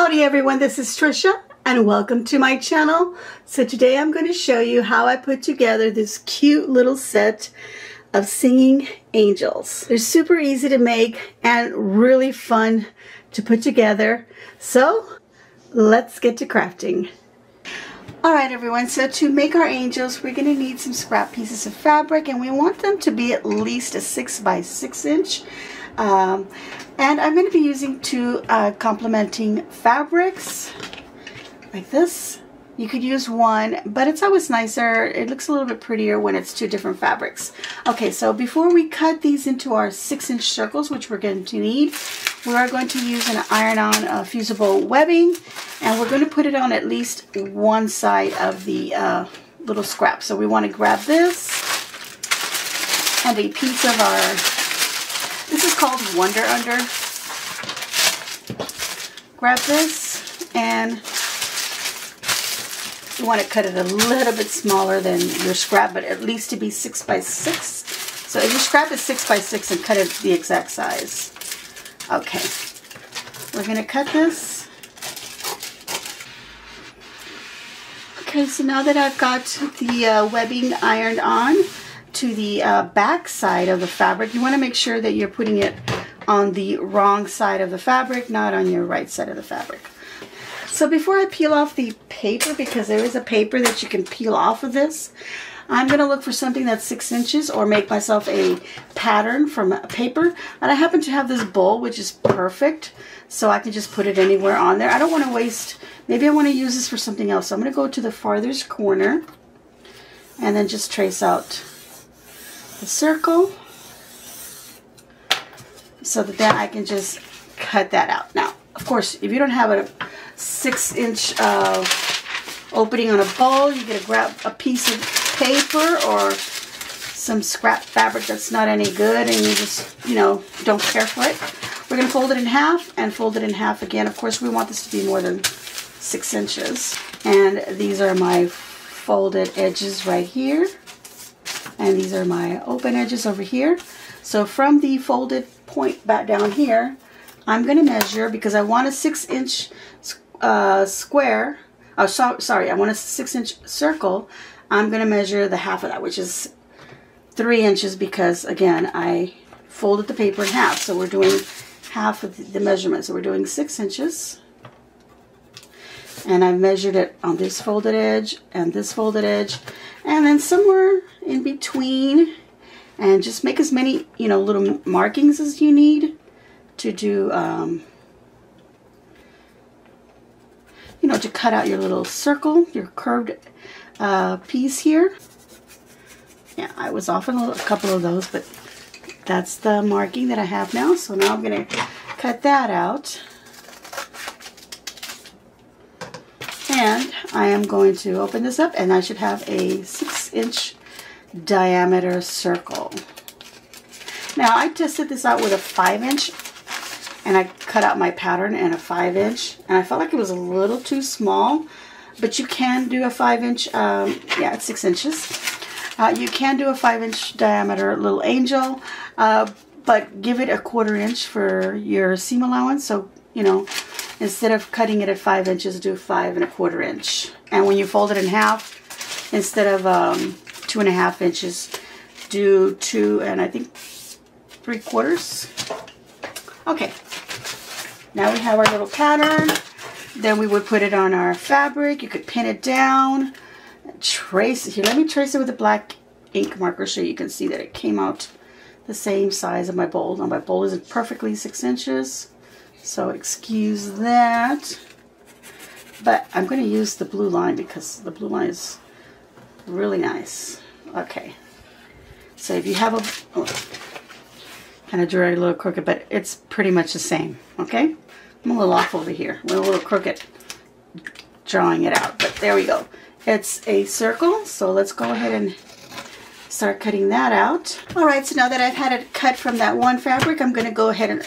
Howdy everyone, this is Trisha and welcome to my channel. So today I'm going to show you how I put together this cute little set of singing angels. They're super easy to make and really fun to put together. So let's get to crafting. Alright everyone, so to make our angels we're going to need some scrap pieces of fabric, and we want them to be at least a 6 by 6 inch. And I'm going to be using two complementing fabrics like this. You could use one, but it's always nicer. It looks a little bit prettier when it's two different fabrics. Okay, so before we cut these into our 6-inch circles, which we're going to need, we are going to use an iron-on fusible webbing, and we're going to put it on at least one side of the little scrap. So we want to grab this and a piece of our, this is called Wonder Under. Grab this, and you want to cut it a little bit smaller than your scrap, but at least to be 6 by 6. So if your scrap is 6 by 6, and cut it the exact size. Okay, we're going to cut this. Okay, so now that I've got the webbing ironed on to the back side of the fabric, you want to make sure that you're putting it on the wrong side of the fabric, not on your right side of the fabric. So before I peel off the paper, because there is a paper that you can peel off of this, I'm going to look for something that's 6 inches or make myself a pattern from paper. And I happen to have this bowl, which is perfect, so I can just put it anywhere on there. I don't want to waste, maybe I want to use this for something else. So I'm going to go to the farthest corner and then just trace out the circle so that then I can just cut that out. Now, of course, if you don't have a 6-inch opening on a bowl, you get to grab a piece of paper or some scrap fabric that's not any good and you just, you know, don't care for it. We're going to fold it in half and fold it in half again. Of course, we want this to be more than 6 inches. And these are my folded edges right here. And these are my open edges over here. So from the folded point back down here, I'm going to measure, because I want a 6-inch square. Oh, sorry, I want a 6-inch circle. I'm going to measure the half of that, which is 3 inches, because again, I folded the paper in half. So we're doing half of the measurement. So we're doing 6 inches. And I've measured it on this folded edge and this folded edge. And then somewhere in between, and just make as many, you know, little markings as you need to do, you know, to cut out your little circle, your curved piece here. Yeah, I was off a couple of those, but that's the marking that I have now. So now I'm going to cut that out. And I am going to open this up, and I should have a 6-inch diameter circle. Now I tested this out with a 5-inch, and I cut out my pattern in a 5-inch, and I felt like it was a little too small, but you can do a 5-inch, yeah, it's 6 inches. You can do a 5-inch diameter little angel, but give it a 1/4 inch for your seam allowance. So, you know, instead of cutting it at 5 inches, do 5 1/4 inch. And when you fold it in half, instead of 2 1/2 inches, do 2 and I think 3/4. Okay, now we have our little pattern. Then we would put it on our fabric. You could pin it down, trace it here. Let me trace it with a black ink marker so you can see that it came out the same size of my bowl. Now my bowl isn't perfectly 6 inches, so excuse that. But I'm going to use the blue line because the blue line is really nice. Okay, so if you have a, oh, kind of drew it a little crooked, but it's pretty much the same. Okay, I'm a little off over here. I'm a little crooked drawing it out, but there we go. It's a circle, so let's go ahead and start cutting that out. All right, so now that I've had it cut from that one fabric, I'm going to go ahead and,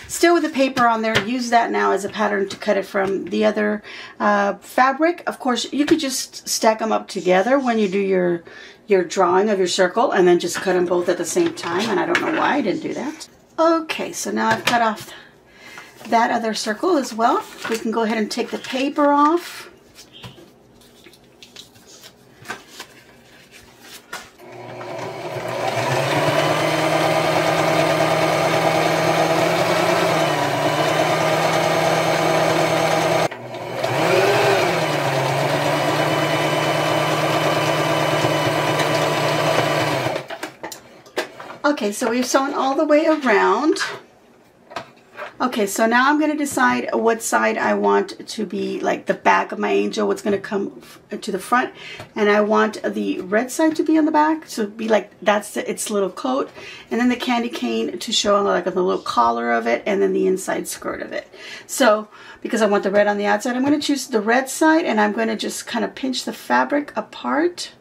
still with the paper on there, use that now as a pattern to cut it from the other fabric. Of course, you could just stack them up together when you do your drawing of your circle, and then just cut them both at the same time, and I don't know why I didn't do that. Okay, so now I've cut off that other circle as well. We can go ahead and take the paper off. Okay, so we've sewn all the way around. Okay, so now I'm going to decide what side I want to be like the back of my angel, what's going to come to the front. And I want the red side to be on the back, so be like that's its little coat. And then the candy cane to show like the little collar of it, and then the inside skirt of it. So because I want the red on the outside, I'm going to choose the red side, and I'm going to just kind of pinch the fabric apart.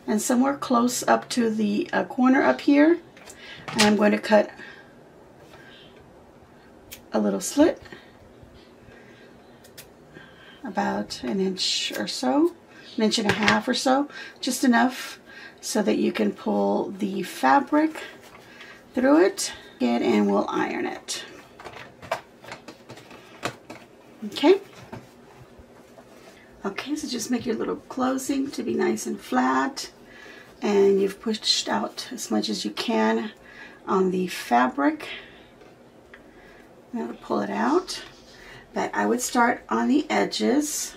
And somewhere close up to the corner up here, and I'm going to cut a little slit about an inch or so, an inch and a half or so, just enough so that you can pull the fabric through it, and we'll iron it. Okay. Okay, so just make your little closing to be nice and flat, and you've pushed out as much as you can on the fabric. Now to pull it out, but I would start on the edges.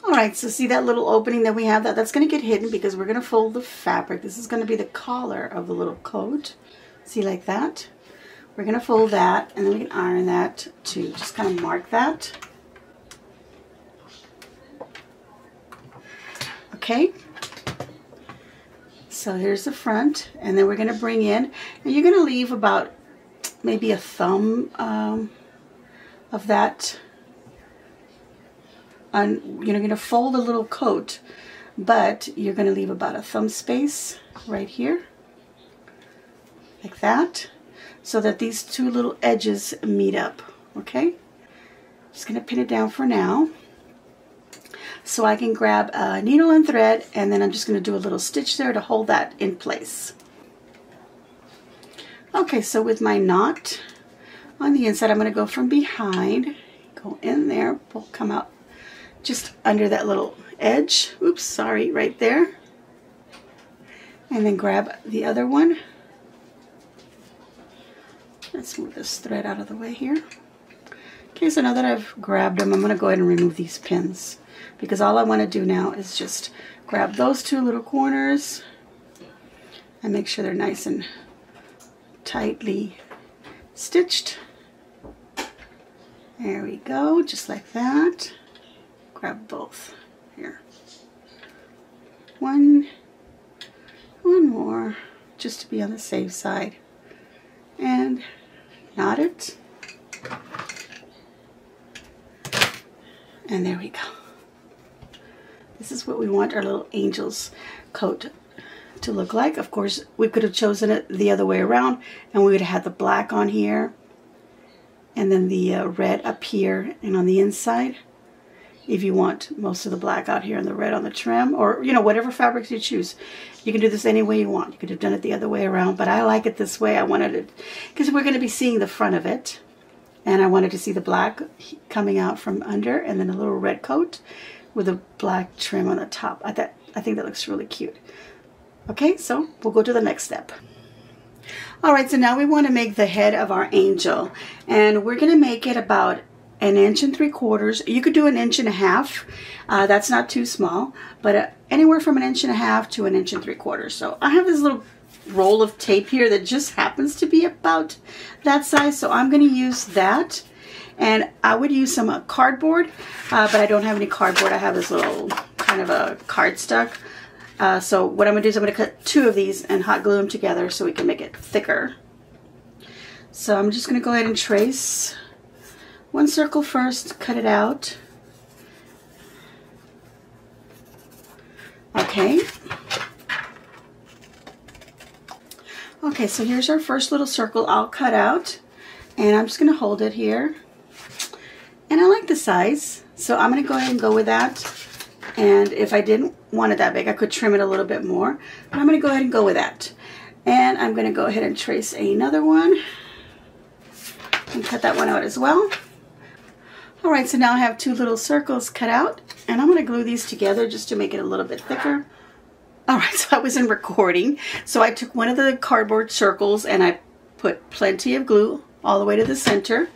Alright, so see that little opening that we have? That's going to get hidden because we're going to fold the fabric. This is going to be the collar of the little coat. See, like that? We're going to fold that, and then we can iron that too. Just kind of mark that. Okay. So here's the front, and then we're going to bring in, and you're going to leave about maybe a thumb of that. You're going to fold a little coat, but you're going to leave about a thumb space right here. Like that, so that these two little edges meet up. Okay, just going to pin it down for now, so I can grab a needle and thread, and then I'm just going to do a little stitch there to hold that in place. Okay, so with my knot on the inside, I'm going to go from behind, go in there, come out just under that little edge. Oops, sorry, right there, and then grab the other one. Let's move this thread out of the way here. Okay, so now that I've grabbed them, I'm going to go ahead and remove these pins, because all I want to do now is just grab those two little corners and make sure they're nice and tightly stitched. There we go, just like that. Grab both here. One more, just to be on the safe side. And knot it, and there we go. This is what we want our little angel's coat to look like. Of course, we could have chosen it the other way around, and we would have had the black on here, and then the red up here and on the inside. If you want most of the black out here and the red on the trim, or whatever fabrics you choose. You can do this any way you want. You could have done it the other way around, but I like it this way. I wanted it because we're going to be seeing the front of it, and I wanted to see the black coming out from under, and then a little red coat with a black trim on the top. I think that looks really cute. Okay, so we'll go to the next step. Alright, so now we want to make the head of our angel, and we're going to make it about 1 3/4 inches. You could do 1.5 inches. That's not too small, but anywhere from 1.5 inches to 1 3/4 inches. So I have this little roll of tape here that just happens to be about that size, so I'm going to use that. And I would use some cardboard, but I don't have any cardboard. I have this little kind of a cardstock. So what I'm going to do is I'm going to cut 2 of these and hot glue them together so we can make it thicker. So I'm just going to go ahead and trace 1 circle first, cut it out. Okay. Okay, so here's our first little circle I'll cut out, and I'm just going to hold it here. And I like the size, so I'm going to go ahead and go with that. And if I didn't want it that big, I could trim it a little bit more. But I'm going to go ahead and go with that. And I'm going to go ahead and trace another one. And cut that one out as well. Alright, so now I have 2 little circles cut out. And I'm going to glue these together just to make it a little bit thicker. Alright, so I wasn't recording. So I took one of the cardboard circles and I put plenty of glue all the way to the center.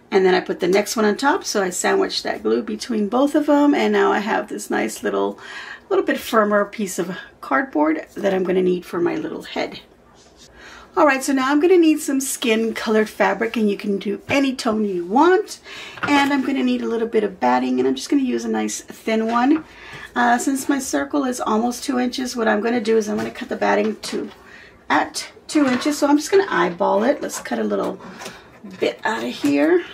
And then I put the next one on top, so I sandwiched that glue between both of them, and now I have this nice little bit firmer piece of cardboard that I'm going to need for my little head. Alright, so now I'm going to need some skin colored fabric, and you can do any tone you want. And I'm going to need a little bit of batting, and I'm just going to use a nice thin one. Since my circle is almost 2 inches, what I'm going to do is I'm going to cut the batting at 2 inches, so I'm just going to eyeball it. Let's cut a little bit out of here,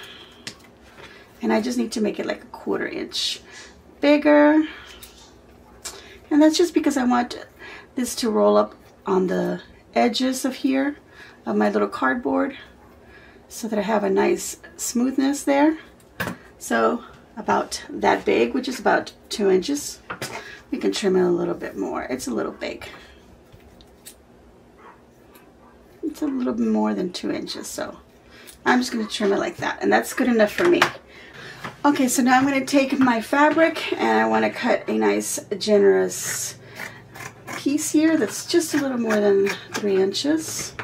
and I just need to make it like a 1/4 inch bigger, and that's just because I want this to roll up on the edges of here of my little cardboard so that I have a nice smoothness there. So about that big, which is about 2 inches. We can trim it a little bit more. It's a little big. It's a little bit more than 2 inches, so I'm just going to trim it like that, and that's good enough for me. Okay, so now I'm going to take my fabric, and I want to cut a nice generous piece here that's just a little more than 3 inches.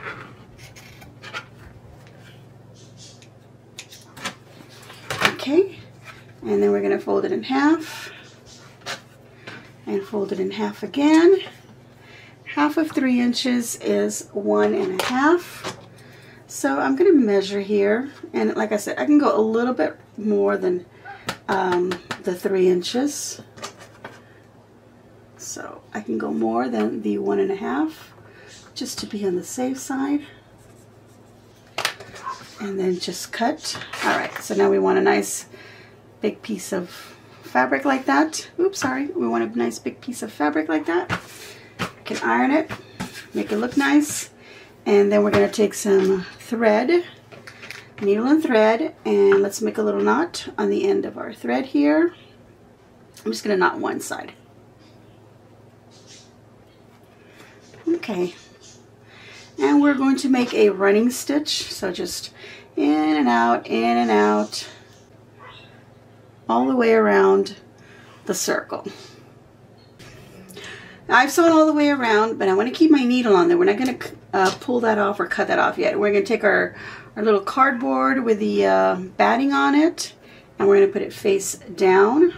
Okay, and then we're going to fold it in half, and fold it in half again. Half of 3 inches is 1 1/2. So I'm going to measure here, and like I said, I can go a little bit more than the 3 inches. So I can go more than the 1 1/2 just to be on the safe side. And then just cut. Alright, so now we want a nice big piece of fabric like that. Oops, sorry. We want a nice big piece of fabric like that. You can iron it, make it look nice. And then we're going to take some thread, needle and thread, and let's make a little knot on the end of our thread here. I'm just going to knot one side. Okay. And we're going to make a running stitch, so just in and out, all the way around the circle. Now, I've sewn all the way around, but I want to keep my needle on there. We're not going to pull that off or cut that off yet. We're going to take our little cardboard with the batting on it, and we're going to put it face down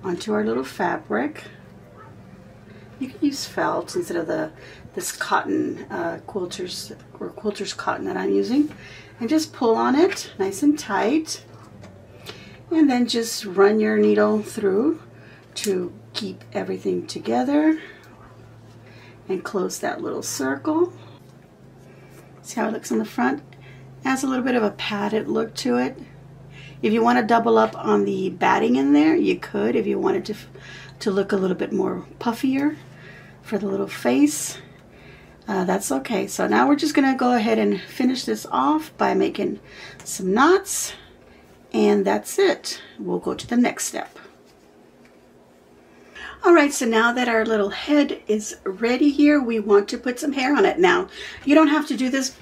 onto our little fabric. You can use felt instead of this cotton quilter's cotton that I'm using, and just pull on it nice and tight, and then just run your needle through to keep everything together and close that little circle. See how it looks in the front? It has a little bit of a padded look to it. If you want to double up on the batting in there, you could, if you wanted to look a little bit more puffier for the little face. That's okay. So now we're just going to go ahead and finish this off by making some knots, and that's it. We'll go to the next step. Alright, so now that our little head is ready here, we want to put some hair on it. Now, you don't have to do this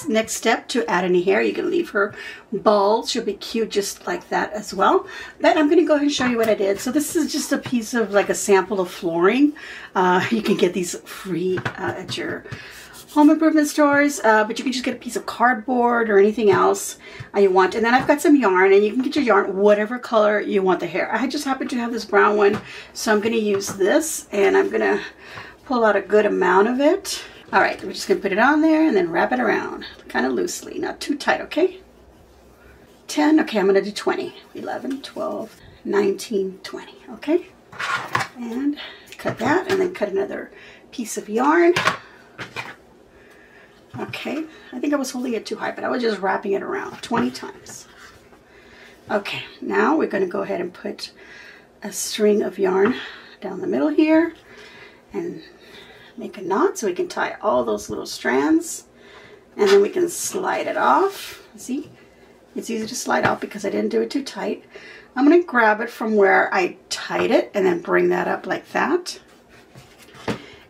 next step to add any hair. You can leave her bald. She'll be cute just like that as well. But I'm going to go ahead and show you what I did. So this is just a piece of like a sample of flooring. You can get these free at your home improvement stores, but you can just get a piece of cardboard or anything else you want. And then I've got some yarn, and you can get your yarn whatever color you want the hair. I just happen to have this brown one, so I'm going to use this, and I'm going to pull out a good amount of it. All right, we're just going to put it on there and then wrap it around kind of loosely, not too tight, okay? 10, okay, I'm going to do 20. 11, 12, 19, 20, okay? And cut that, and then cut another piece of yarn. Okay, I think I was holding it too high, but I was just wrapping it around 20 times. Okay, now we're going to go ahead and put a string of yarn down the middle here and make a knot so we can tie all those little strands, and then we can slide it off. See, it's easy to slide off because I didn't do it too tight. I'm going to grab it from where I tied it and then bring that up like that.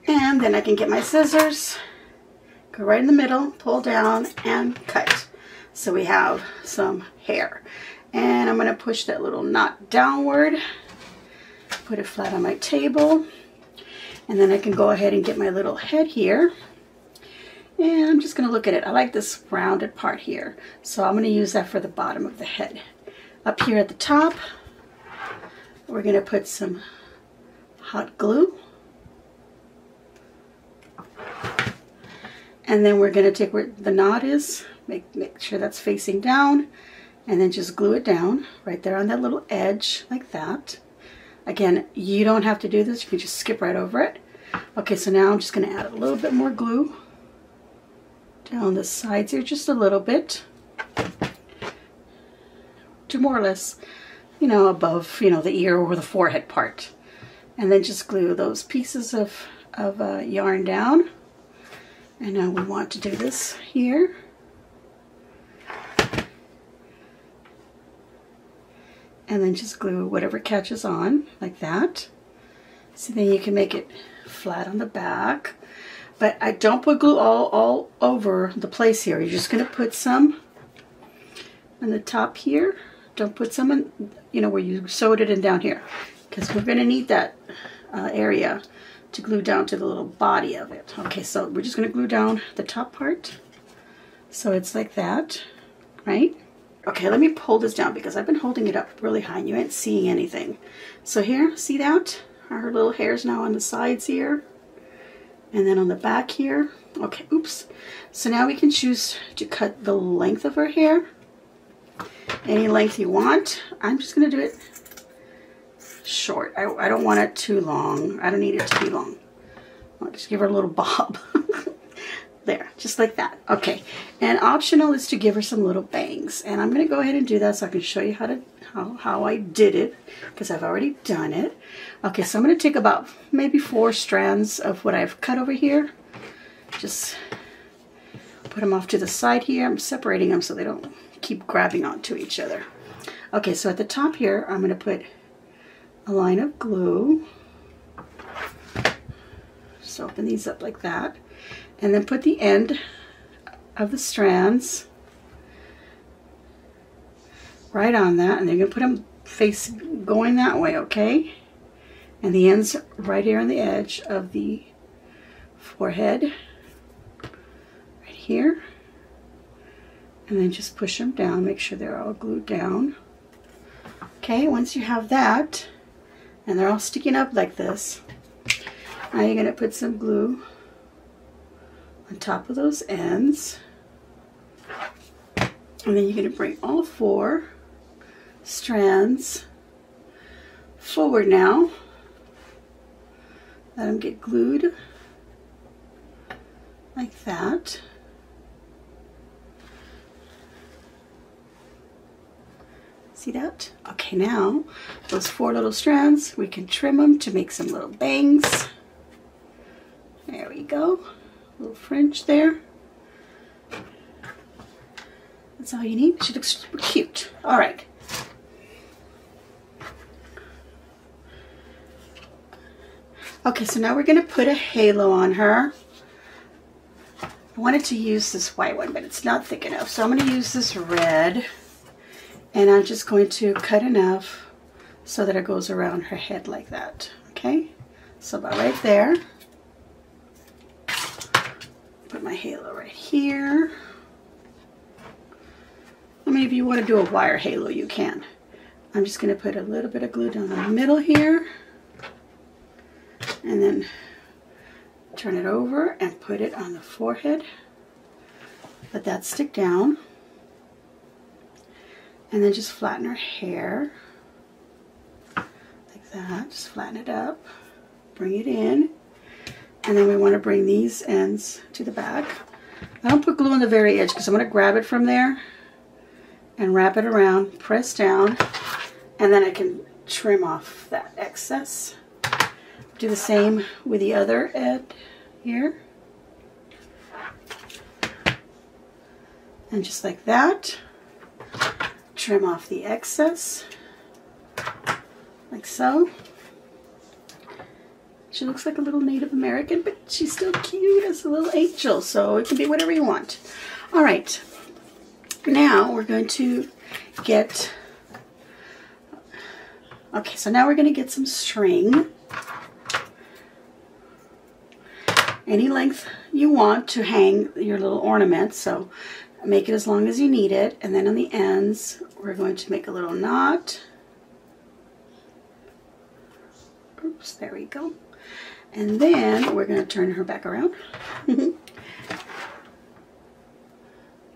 And then I can get my scissors, go right in the middle, pull down, and cut. So we have some hair. And I'm going to push that little knot downward, put it flat on my table, and then I can go ahead and get my little head here. And I'm just going to look at it. I like this rounded part here, so I'm going to use that for the bottom of the head. Up here at the top, we're going to put some hot glue. And then we're going to take where the knot is, make sure that's facing down, and then just glue it down right there on that little edge like that. Again, you don't have to do this. You can just skip right over it. Okay, so now I'm just going to add a little bit more glue down the sides here, just a little bit, to more or less, you know, above, you know, the ear or the forehead part. And then just glue those pieces of yarn down. And now we want to do this here. And then just glue whatever catches on, like that. So then you can make it flat on the back. But I don't put glue all over the place here. You're just going to put some on the top here. Don't put some in, you know, where you sewed it in down here. Because we're going to need that area to glue down to the little body of it. Okay, so we're just going to glue down the top part. So it's like that, right? Okay, let me pull this down because I've been holding it up really high and you ain't seeing anything. So here, see that? Her little hair's now on the sides here. And then on the back here. Okay, oops. So now we can choose to cut the length of her hair. Any length you want. I'm just going to do it short. I don't want it too long. I don't need it to be long. I'll just give her a little bob. There, just like that. Okay, and optional is to give her some little bangs. And I'm going to go ahead and do that so I can show you how I did it, because I've already done it. Okay, so I'm going to take about maybe 4 strands of what I've cut over here. Just put them off to the side here. I'm separating them so they don't keep grabbing onto each other. Okay, so at the top here, I'm going to put a line of glue. Just open these up like that. And then put the end of the strands right on that. And then you're going to put them face going that way, okay? And the ends right here on the edge of the forehead. Right here. And then just push them down. Make sure they're all glued down. Okay, once you have that, and they're all sticking up like this, now you're going to put some glue on top of those ends, and then you're going to bring all 4 strands forward now. Let them get glued like that. See that? Okay, now those 4 little strands, we can trim them to make some little bangs. There we go. Little fringe there. That's all you need. She looks super cute. All right. Okay, so now we're going to put a halo on her. I wanted to use this white one, but it's not thick enough. So I'm going to use this red. And I'm just going to cut enough so that it goes around her head like that. Okay? So about right there. Put my halo right here. I mean, if you want to do a wire halo, you can. I'm just going to put a little bit of glue down the middle here. And then turn it over and put it on the forehead. Let that stick down. And then just flatten her hair. Like that. Just flatten it up. Bring it in. And then we want to bring these ends to the back. I don't put glue on the very edge because I'm going to grab it from there and wrap it around, press down, and then I can trim off that excess. Do the same with the other end here. And just like that, trim off the excess. like so. She looks like a little Native American, but she's still cute as a little angel, so it can be whatever you want. All right, now we're going to get, okay, so now we're going to get some string. Any length you want to hang your little ornament, so make it as long as you need it, and then on the ends, we're going to make a little knot. Oops, there we go. And then we're going to turn her back around.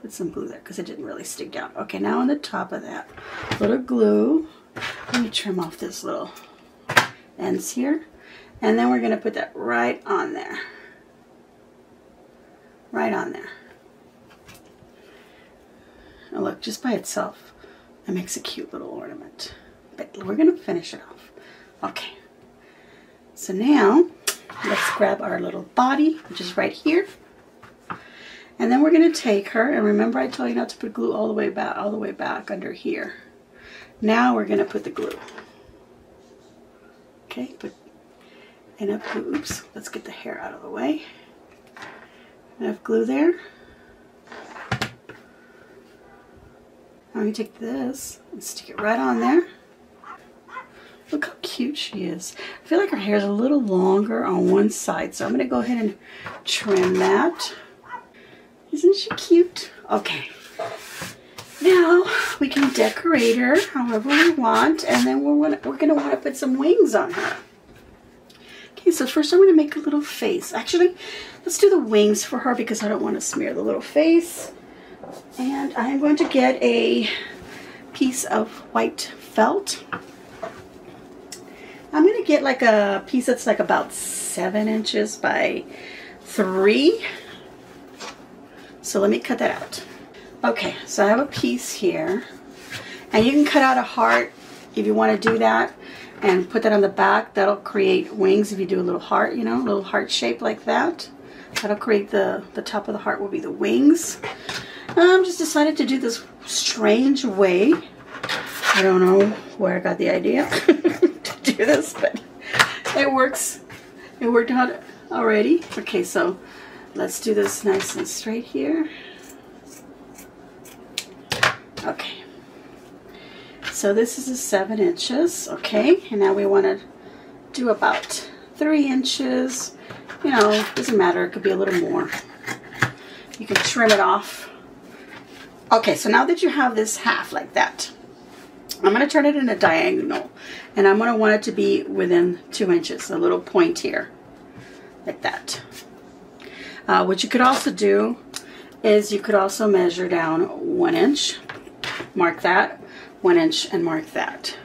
Put some glue there because it didn't really stick down. Okay, now on the top of that, little glue. Let me trim off this little ends here. And then we're going to put that right on there. Right on there. And look, just by itself, it makes a cute little ornament. But we're going to finish it off. Okay. So now, let's grab our little body, which is right here. And then we're going to take her, and remember I told you not to put glue all the way back under here. Now we're going to put the glue. Okay, put enough glue. Oops, let's get the hair out of the way. Enough glue there. Now we take this and stick it right on there. Look how cute she is. I feel like her hair is a little longer on one side, so I'm going to go ahead and trim that. Isn't she cute? Okay. Now we can decorate her however we want, and then we're going to want to put some wings on her. Okay, so first I'm going to make a little face. Actually, let's do the wings for her because I don't want to smear the little face. And I'm going to get a piece of white felt. I'm going to get like a piece that's like about 7 inches by 3. So let me cut that out. Okay, so I have a piece here. And you can cut out a heart if you want to do that and put that on the back. That'll create wings if you do a little heart, you know, a little heart shape like that. That'll create the top of the heart will be the wings. I'm just decided to do this strange way. I don't know where I got the idea to do this, but it works. It worked out already. Okay, so let's do this nice and straight here. Okay. So this is a 7 inches, okay? And now we want to do about 3 inches. You know, doesn't matter. It could be a little more. You can trim it off. Okay, so now that you have this half like that, I'm going to turn it in a diagonal, and I'm going to want it to be within 2 inches, a little point here, like that. What you could also do is you could also measure down 1 inch, mark that, 1 inch, and mark that.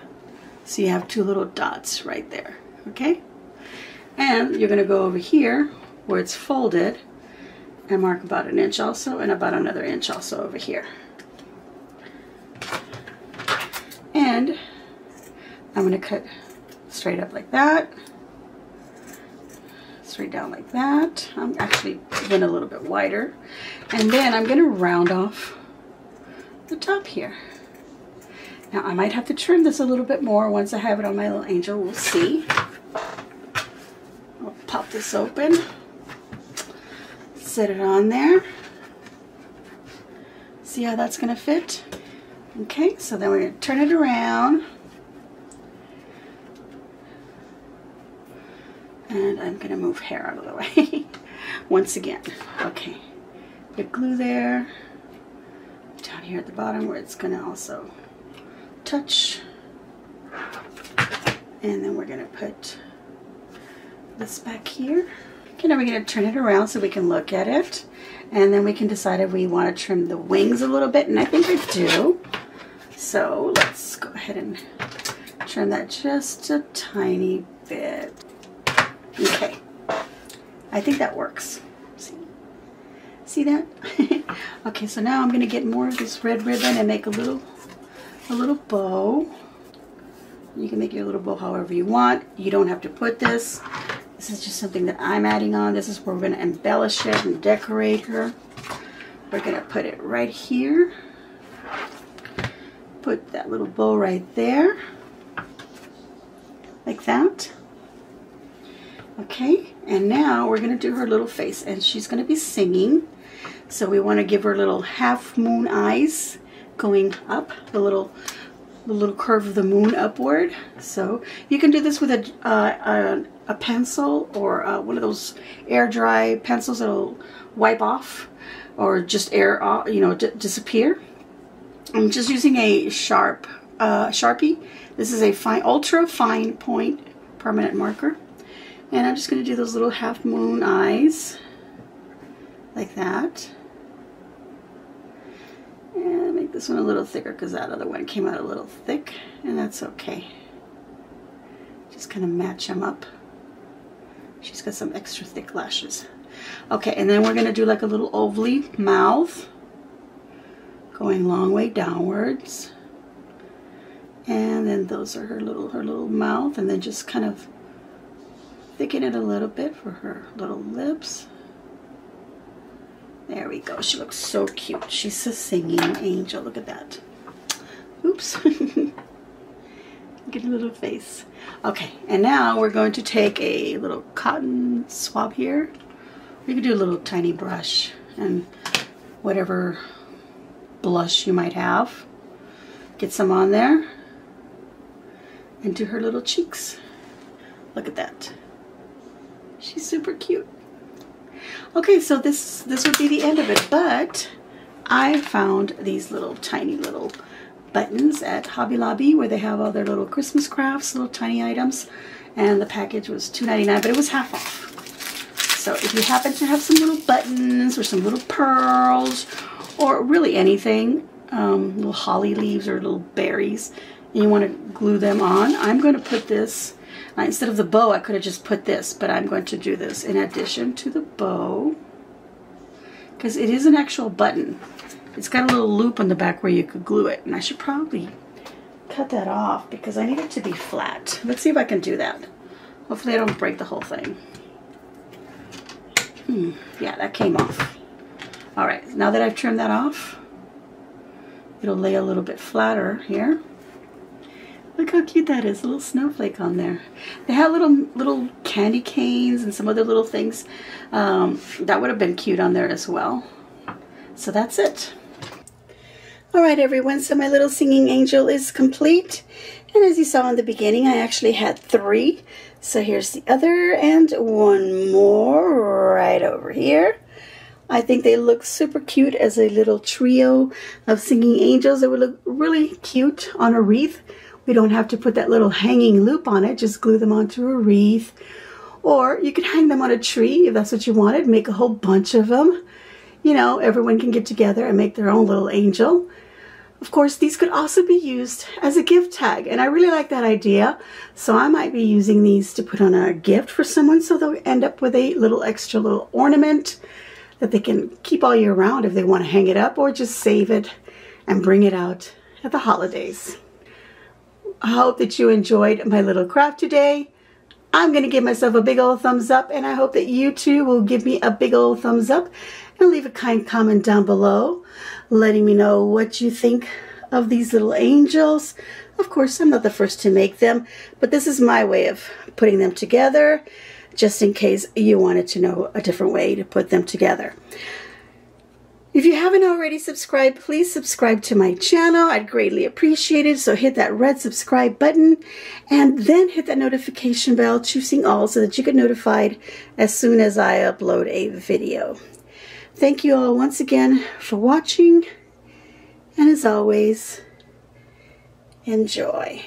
So you have 2 little dots right there, okay? And you're going to go over here where it's folded and mark about 1 inch also, and about another inch also over here. And I'm going to cut straight up like that, straight down like that. I'm actually going a little bit wider. And then I'm going to round off the top here. Now I might have to trim this a little bit more once I have it on my little angel. We'll see. I'll pop this open. Set it on there. See how that's going to fit? Okay, so then we're going to turn it around. And I'm going to move hair out of the way once again. Okay, put glue there. Down here at the bottom where it's going to also touch. And then we're going to put this back here. Okay, now we're going to turn it around so we can look at it. And then we can decide if we want to trim the wings a little bit. And I think I do. So let's go ahead and trim that just a tiny bit. Okay. I think that works. See that? Okay, so now I'm going to get more of this red ribbon and make a little bow. You can make your little bow however you want. You don't have to put this. This is just something that I'm adding on. This is where we're going to embellish it and decorate her. We're going to put it right here. Put that little bow right there. like that. Okay, and now we're going to do her little face, and she's going to be singing. So we want to give her little half moon eyes going up, the little curve of the moon upward. So you can do this with a pencil or one of those air dry pencils that'll wipe off or just air off, you know, disappear. I'm just using a Sharpie. This is a fine, ultra fine point permanent marker. And I'm just going to do those little half moon eyes like that. And make this one a little thicker because that other one came out a little thick, and that's okay. Just kind of match them up. She's got some extra thick lashes. Okay, and then we're going to do like a little ovally mouth going long way downwards. And then those are her little mouth, and then just kind of thicken it a little bit for her little lips. There we go. She looks so cute. She's a singing angel. Look at that. Oops. Get a little face. Okay, and now we're going to take a little cotton swab here. You can do a little tiny brush and whatever blush you might have. Get some on there and do her little cheeks. Look at that. She's super cute. Okay, so this would be the end of it, but I found these little tiny little buttons at Hobby Lobby where they have all their little Christmas crafts, little tiny items, and the package was $2.99, but it was half off. So if you happen to have some little buttons or some little pearls or really anything, little holly leaves or little berries, and you want to glue them on, I'm going to put this. Instead of the bow, I could have just put this, but I'm going to do this in addition to the bow because it is an actual button. It's got a little loop on the back where you could glue it, and I should probably cut that off because I need it to be flat. Let's see if I can do that. Hopefully I don't break the whole thing. Yeah, that came off. All right, now that I've trimmed that off, it'll lay a little bit flatter here. Look how cute that is, a little snowflake on there. They have little candy canes and some other little things. That would have been cute on there as well. So that's it. All right, everyone, so my little singing angel is complete. And as you saw in the beginning, I actually had 3. So here's the other and one more right over here. I think they look super cute as a little trio of singing angels. It would look really cute on a wreath. We don't have to put that little hanging loop on it. Just glue them onto a wreath. Or you could hang them on a tree if that's what you wanted. Make a whole bunch of them. You know, everyone can get together and make their own little angel. Of course, these could also be used as a gift tag. And I really like that idea. So I might be using these to put on a gift for someone so they'll end up with a little extra little ornament that they can keep all year round if they want to hang it up or just save it and bring it out at the holidays. I hope that you enjoyed my little craft today. I'm going to give myself a big old thumbs up, and I hope that you too will give me a big old thumbs up and leave a kind comment down below letting me know what you think of these little angels. Of course, I'm not the first to make them, but this is my way of putting them together just in case you wanted to know a different way to put them together. If you haven't already subscribed, please subscribe to my channel. I'd greatly appreciate it. So hit that red subscribe button and then hit that notification bell, choosing all so that you get notified as soon as I upload a video. Thank you all once again for watching, and as always, enjoy.